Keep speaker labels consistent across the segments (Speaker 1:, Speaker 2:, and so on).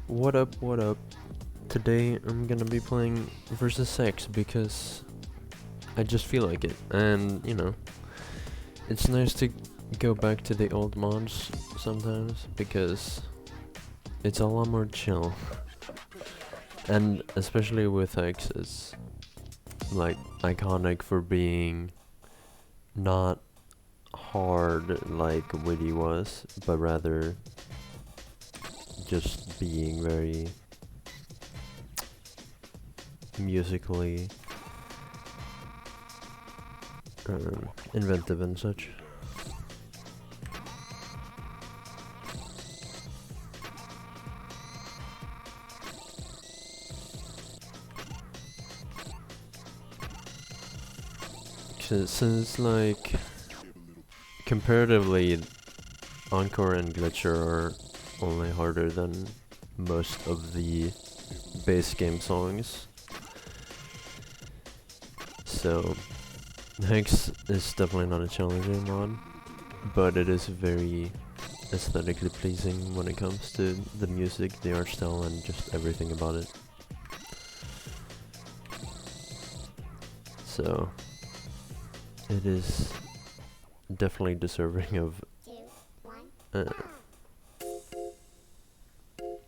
Speaker 1: What up, what up? Today I'm gonna be playing versus X because I just feel like it. And, it's nice to go back to the old mods sometimes because it's a lot more chill. And especially with X, it's like iconic for being not hard like Witty was, but rather just being very musically inventive and such. Since like comparatively Encore and Glitcher are only harder than most of the base game songs, so Hex is definitely not a challenging mod, but it is very aesthetically pleasing when it comes to the music, the art style, and just everything about it. So it is definitely deserving of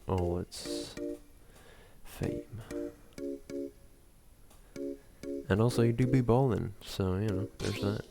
Speaker 1: all its fame. And also you do be ballin', so there's that.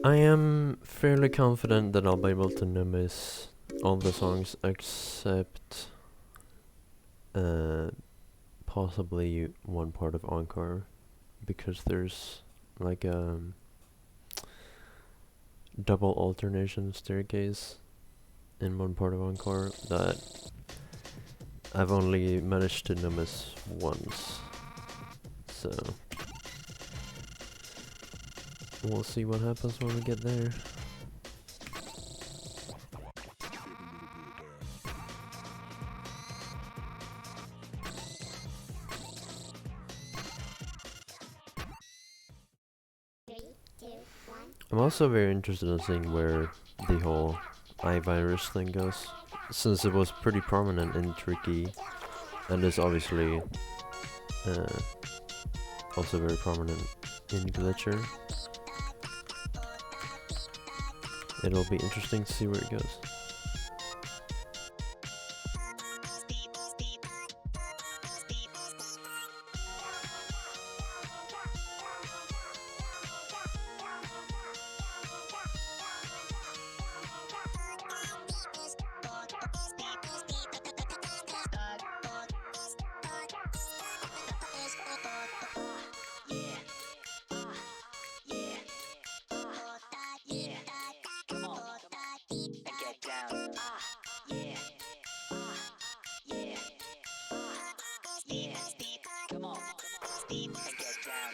Speaker 1: I am fairly confident that I'll be able to miss all the songs except possibly one part of Encore, because there's like a double alternation staircase in one part of Encore that I've only managed to miss once, so we'll see what happens when we get there. I'm also very interested in seeing where the whole iVirus thing goes, since it was pretty prominent in Tricky, and is obviously also very prominent in Glitcher. It'll be interesting to see where it goes.
Speaker 2: Yeah. Yeah. Yeah. Come on. And get down.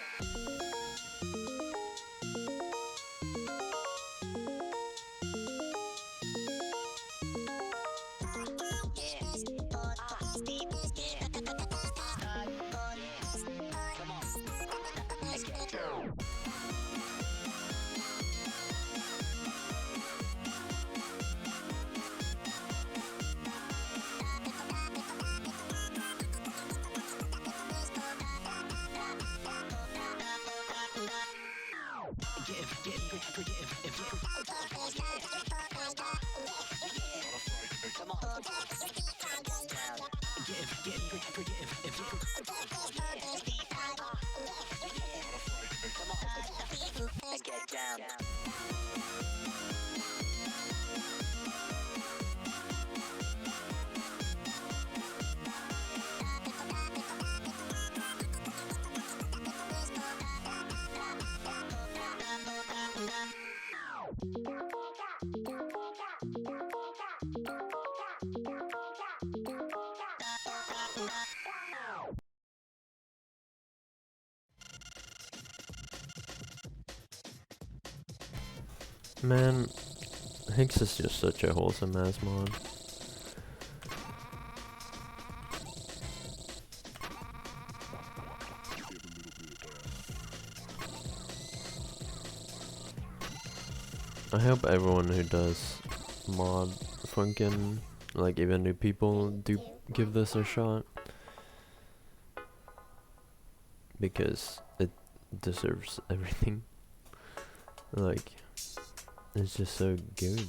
Speaker 2: Get down.
Speaker 1: Man, Hicks is just such a wholesome ass mod. I hope everyone who does mod Funkin, like even new people, do give this a shot. Because it deserves everything. Like, it's just so good.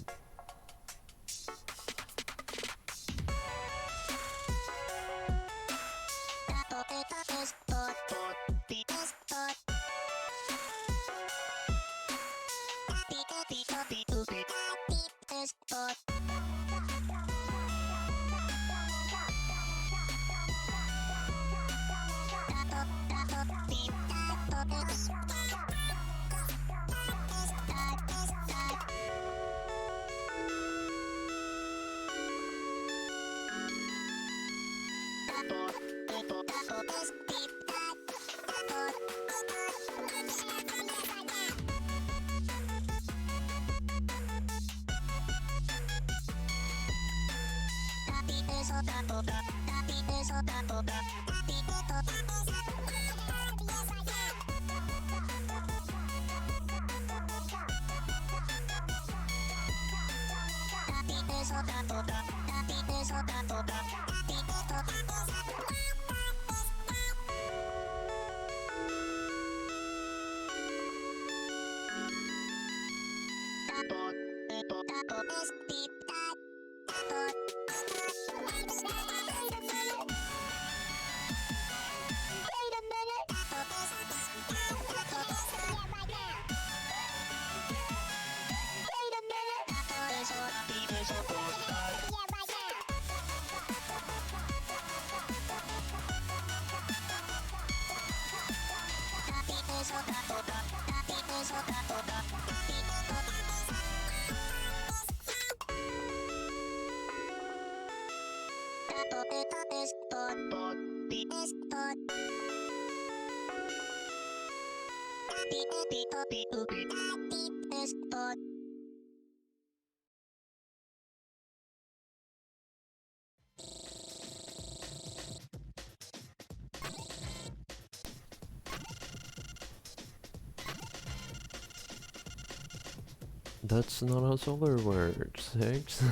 Speaker 1: That's not how solar works, Hicks.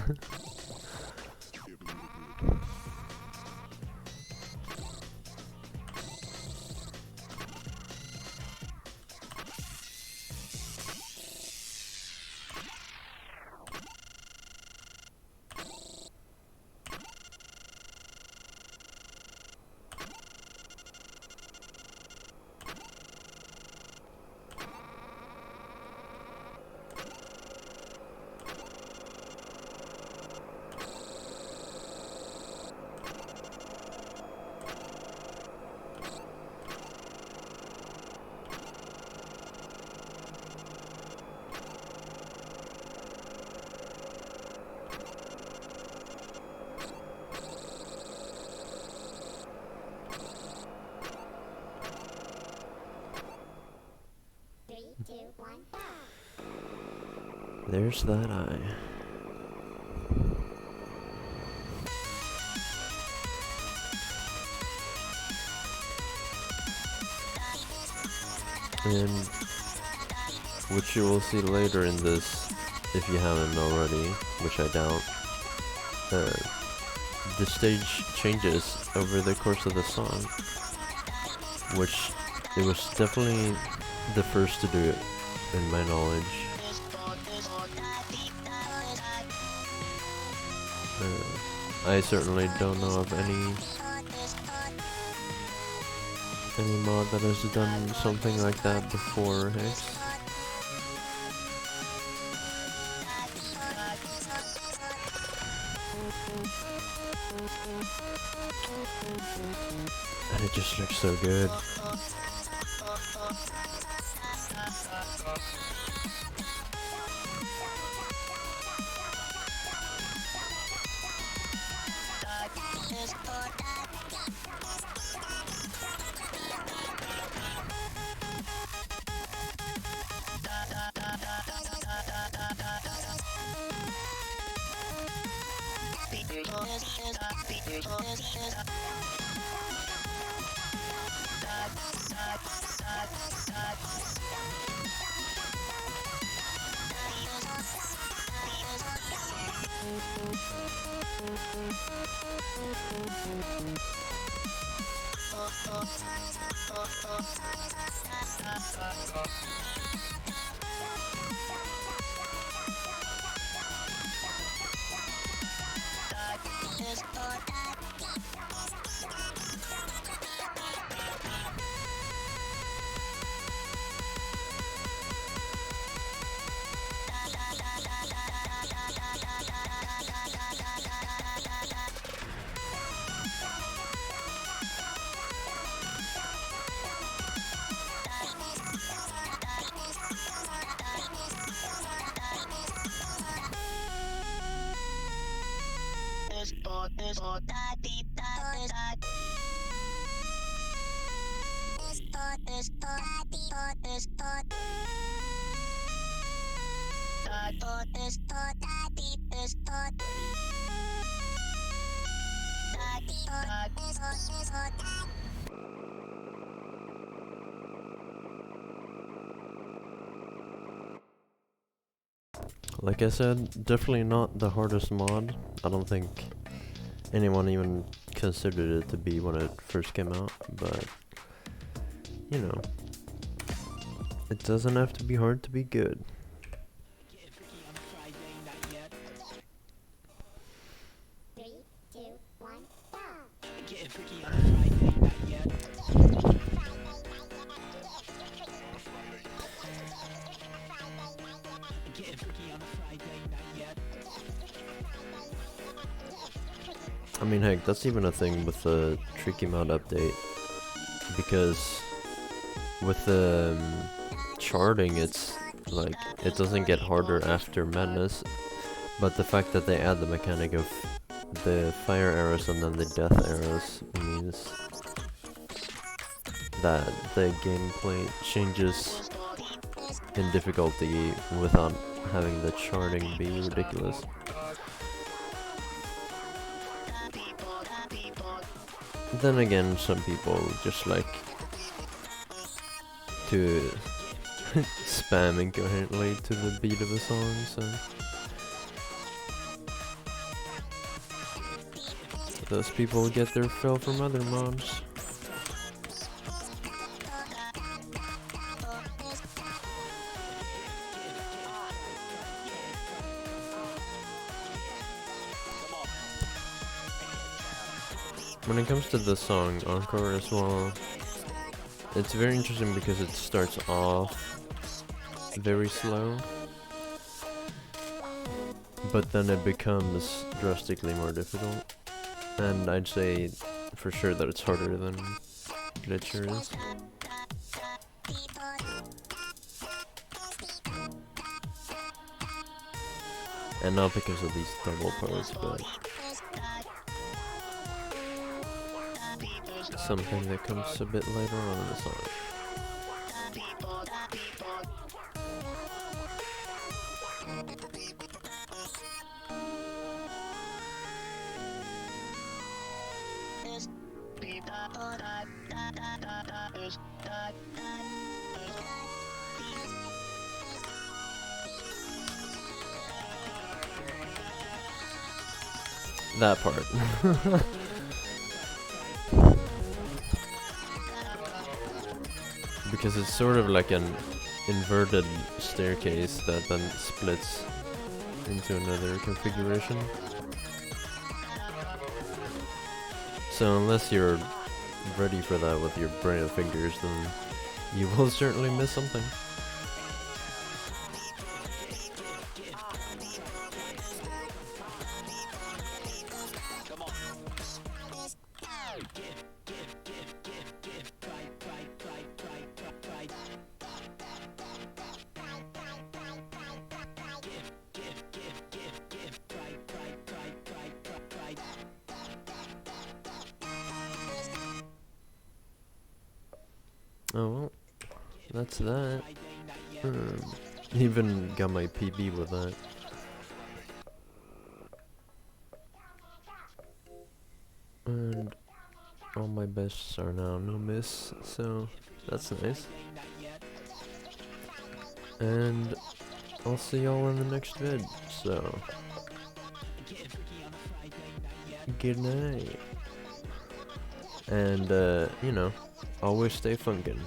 Speaker 1: There's that eye. And which you will see later in this, if you haven't already, which I doubt, the stage changes over the course of the song, which it was definitely the first to do it, in my knowledge. I certainly don't know of any mod that has done something like that before Hex. And it just looks so good. Like I said, definitely not the hardest mod. I don't think anyone even considered it to be when it first came out, but you know, it doesn't have to be hard to be good. I mean, heck, that's even a thing with the Tricky Mod update, because with the charting, it's like, it doesn't get harder after Madness, but the fact that they add the mechanic of the fire arrows and then the death arrows means that the gameplay changes in difficulty without having the charting be ridiculous. Then again, some people just like to spam incoherently to the beat of a song, so those people get their fill from other mods. When it comes to the song Encore as well, it's very interesting because it starts off very slow, but then it becomes drastically more difficult, and I'd say for sure that it's harder than Glitcher is. And not because of these double parts, but something that comes a bit later on in the song. That part. Because it's sort of like an inverted staircase that then splits into another configuration. So unless you're ready for that with your brain of fingers, then you will certainly miss something. Oh well, that's that. Even got my PB with that. And all my bests are now no miss, so that's nice. And I'll see y'all in the next vid, so good night. And you know, always stay funkin'.